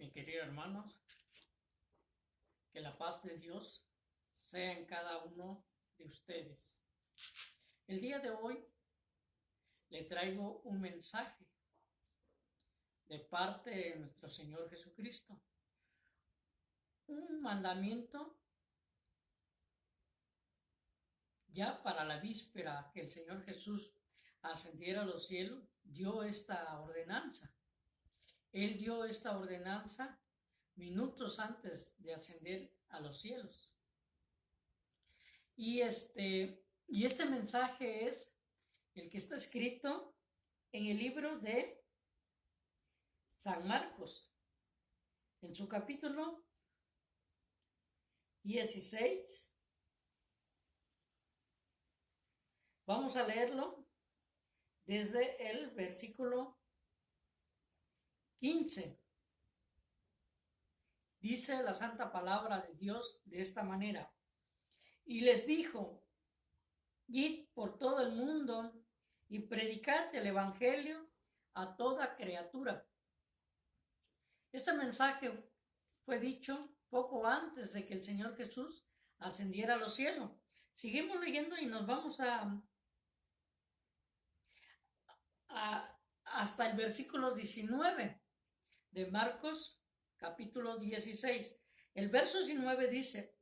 mis queridos hermanos, que la paz de Dios sea en cada uno de ustedes. El día de hoy le traigo un mensaje de parte de nuestro Señor Jesucristo. Un mandamiento ya para la víspera que el Señor Jesús ascendiera a los cielos, dio esta ordenanza. Él dio esta ordenanza minutos antes de ascender a los cielos. Y este mensaje es el que está escrito en el libro de San Marcos, en su capítulo 16. Vamos a leerlo desde el versículo 15. Dice la santa palabra de Dios de esta manera: y les dijo: id por todo el mundo y predicad el evangelio a toda criatura. Este mensaje fue dicho poco antes de que el Señor Jesús ascendiera a los cielos. Seguimos leyendo y nos vamos hasta el versículo 19 de Marcos capítulo 16. El verso 19 dice: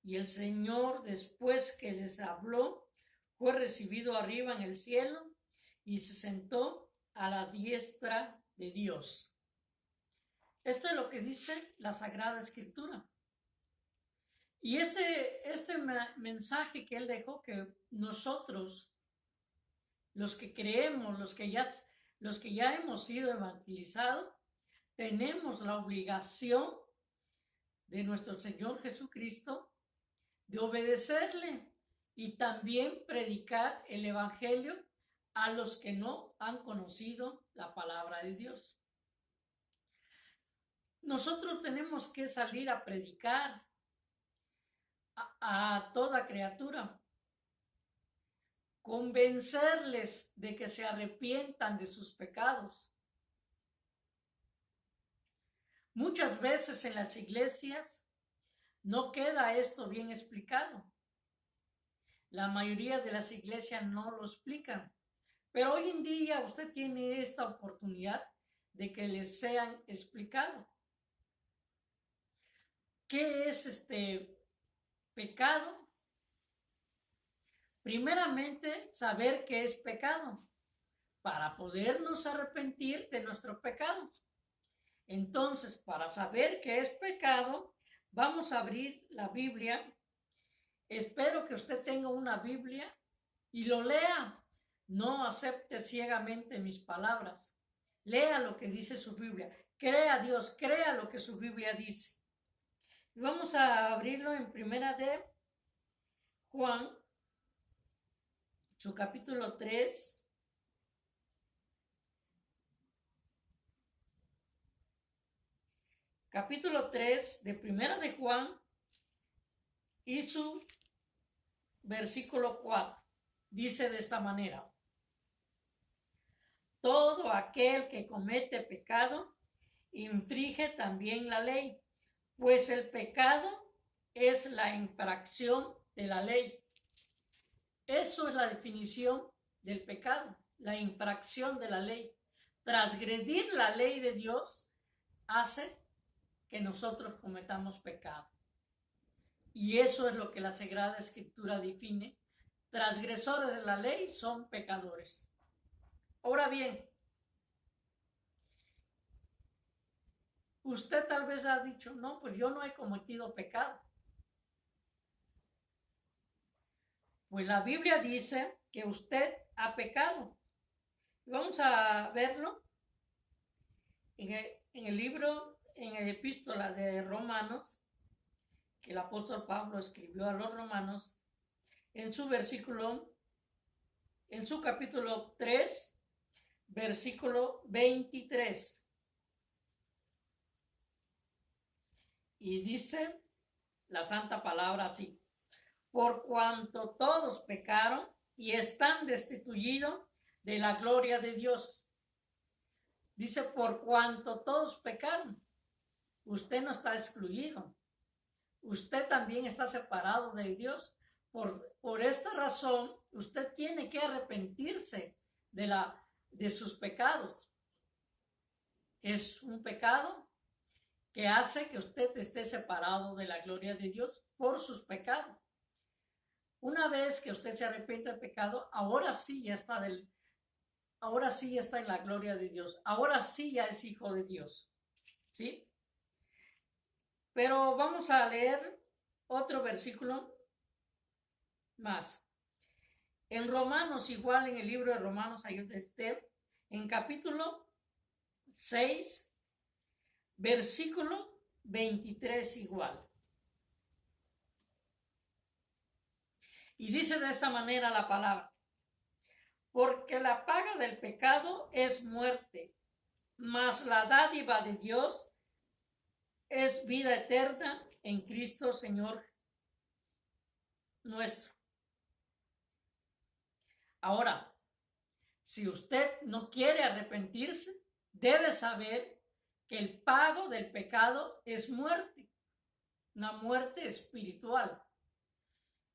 y el Señor, después que les habló, fue recibido arriba en el cielo y se sentó a la diestra de Dios. Esto es lo que dice la Sagrada Escritura. Y este mensaje que él dejó, que nosotros, los que creemos, los que ya hemos sido evangelizados, tenemos la obligación de nuestro Señor Jesucristo de obedecerle y también predicar el evangelio a los que no han conocido la palabra de Dios. Nosotros tenemos que salir a predicar a toda criatura, convencerles de que se arrepientan de sus pecados. Muchas veces en las iglesias no queda esto bien explicado. La mayoría de las iglesias no lo explican. Pero hoy en día usted tiene esta oportunidad de que les sean explicado. ¿Qué es este pecado? Primeramente, saber qué es pecado para podernos arrepentir de nuestros pecados. Entonces, para saber qué es pecado, vamos a abrir la Biblia. Espero que usted tenga una Biblia y lo lea. No acepte ciegamente mis palabras. Lea lo que dice su Biblia. Crea a Dios, crea lo que su Biblia dice. Y vamos a abrirlo en Primera de Juan, su capítulo 3. Capítulo 3 de Primera de Juan y su versículo 4. Dice de esta manera: todo aquel que comete pecado infringe también la ley, pues el pecado es la infracción de la ley. Eso es la definición del pecado, la infracción de la ley. Transgredir la ley de Dios hace que nosotros cometamos pecado. Y eso es lo que la Sagrada Escritura define. Transgresores de la ley son pecadores. Ahora bien, usted tal vez ha dicho: no, pues yo no he cometido pecado. Pues la Biblia dice que usted ha pecado. Vamos a verlo en el libro, en el epístola de Romanos, que el apóstol Pablo escribió a los romanos, en su capítulo 3, versículo 23. Y dice la santa palabra así: por cuanto todos pecaron y están destituidos de la gloria de Dios. Dice: por cuanto todos pecaron. usted no está excluido. Usted también está separado de Dios. Por esta razón, usted tiene que arrepentirse de sus pecados. Es un pecado que hace que usted esté separado de la gloria de Dios por sus pecados. Una vez que usted se arrepiente del pecado, ahora sí ya está en la gloria de Dios. Ahora sí ya es hijo de Dios. ¿Sí? Pero vamos a leer otro versículo más. En Romanos, igual en el libro de Romanos, ahí donde esté, en capítulo 6, versículo 23 igual. Y dice de esta manera la palabra: porque la paga del pecado es muerte, mas la dádiva de Dios es vida eterna en Cristo Señor nuestro. Ahora, si usted no quiere arrepentirse, debe saber que el pago del pecado es muerte, una muerte espiritual,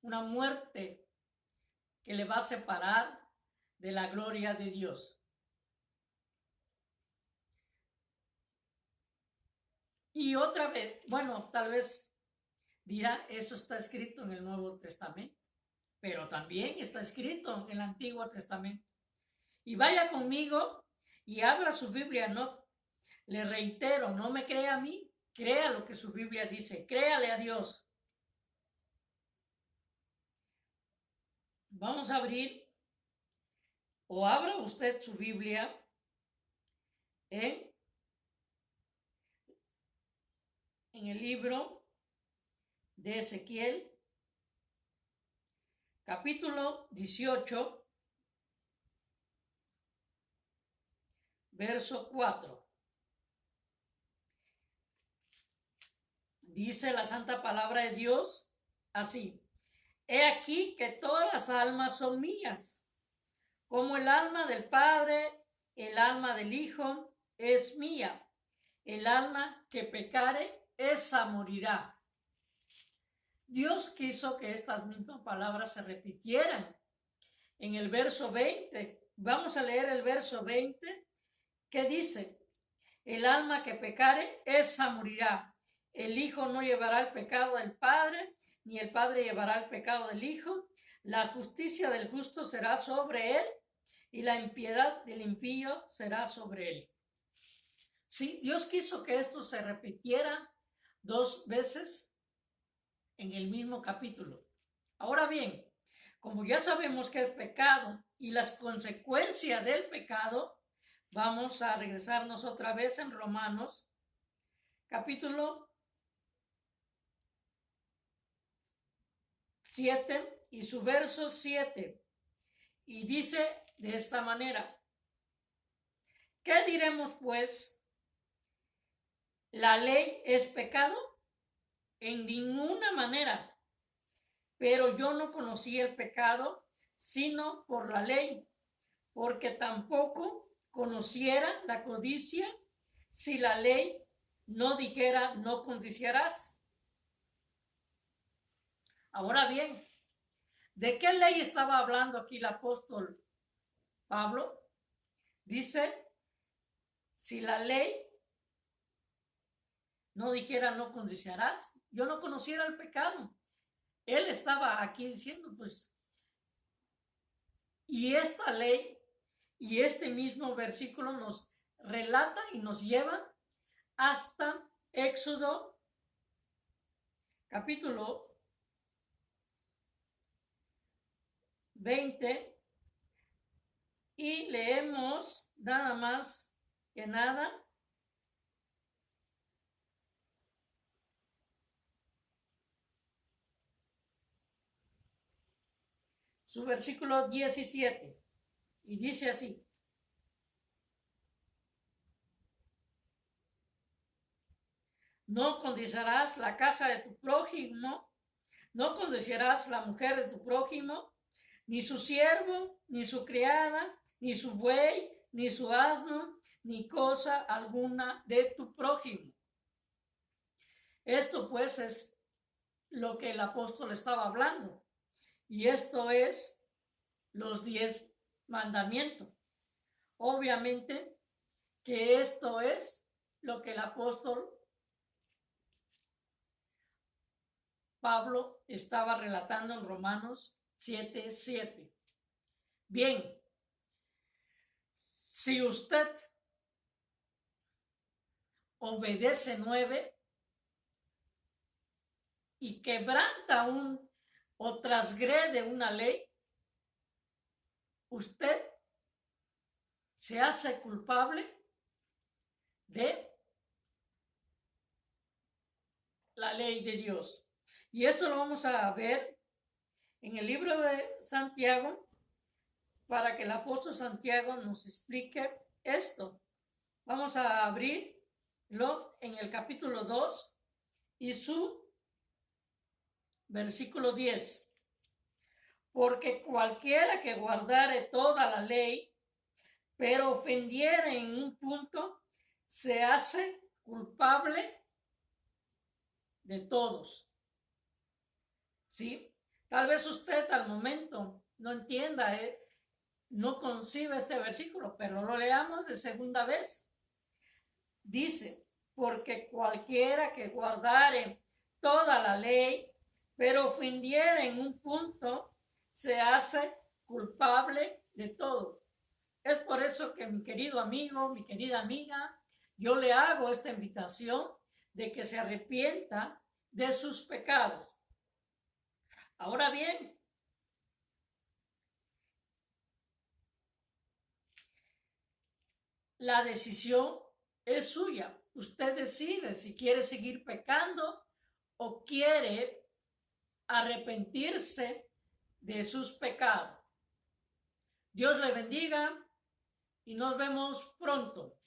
una muerte que le va a separar de la gloria de Dios. Y otra vez, bueno, tal vez dirá, eso está escrito en el Nuevo Testamento, pero también está escrito en el Antiguo Testamento. Y vaya conmigo y abra su Biblia, no, le reitero, no me crea a mí, crea lo que su Biblia dice, créale a Dios. Vamos a abrir, o abra usted su Biblia en el libro de Ezequiel, capítulo 18, verso 4. Dice la santa palabra de Dios así: he aquí que todas las almas son mías, como el alma del Padre, el alma del Hijo es mía. El alma que pecare, esa morirá. Dios quiso que estas mismas palabras se repitieran en el verso 20. Vamos a leer el verso 20, que dice: el alma que pecare, esa morirá. El Hijo no llevará el pecado del Padre, ni el Padre llevará el pecado del Hijo. La justicia del justo será sobre él, y la impiedad del impío será sobre él. Sí, Dios quiso que esto se repitiera 2 veces en el mismo capítulo. Ahora bien, como ya sabemos que es pecado y las consecuencias del pecado, vamos a regresarnos otra vez en Romanos, capítulo 7 y su verso 7. Y dice de esta manera: ¿qué diremos pues? ¿La ley es pecado? En ninguna manera. Pero yo no conocí el pecado sino por la ley, porque tampoco conociera la codicia si la ley no dijera no codiciarás. Ahora bien, ¿de qué ley estaba hablando aquí el apóstol Pablo? Dice, si la ley no dijera no codiciarás, yo no conociera el pecado. Él estaba aquí diciendo, pues, y esta ley y este mismo versículo nos relata y nos lleva hasta Éxodo capítulo 20 y leemos nada más que nada su versículo 17 y dice así: no codiciarás la casa de tu prójimo, no codiciarás la mujer de tu prójimo, ni su siervo, ni su criada, ni su buey, ni su asno, ni cosa alguna de tu prójimo. Esto pues es lo que el apóstol estaba hablando. Y esto es los 10 mandamientos. Obviamente que esto es lo que el apóstol Pablo estaba relatando en Romanos 7:7. Bien, si usted obedece 9 y quebranta o transgrede una ley, usted se hace culpable de la ley de Dios. Y eso lo vamos a ver en el libro de Santiago, para que el apóstol Santiago nos explique esto. Vamos a abrirlo en el capítulo 2 y su versículo 10. Porque cualquiera que guardare toda la ley, pero ofendiere en un punto, se hace culpable de todos. ¿Sí? Tal vez usted al momento no entienda, no concibe este versículo, pero lo leamos de segunda vez. Dice, porque cualquiera que guardare toda la ley, pero ofendiere en un punto, se hace culpable de todo. Es por eso que mi querido amigo, mi querida amiga, yo le hago esta invitación de que se arrepienta de sus pecados. Ahora bien, la decisión es suya. Usted decide si quiere seguir pecando o quiere arrepentirse de sus pecados. Dios le bendiga y nos vemos pronto.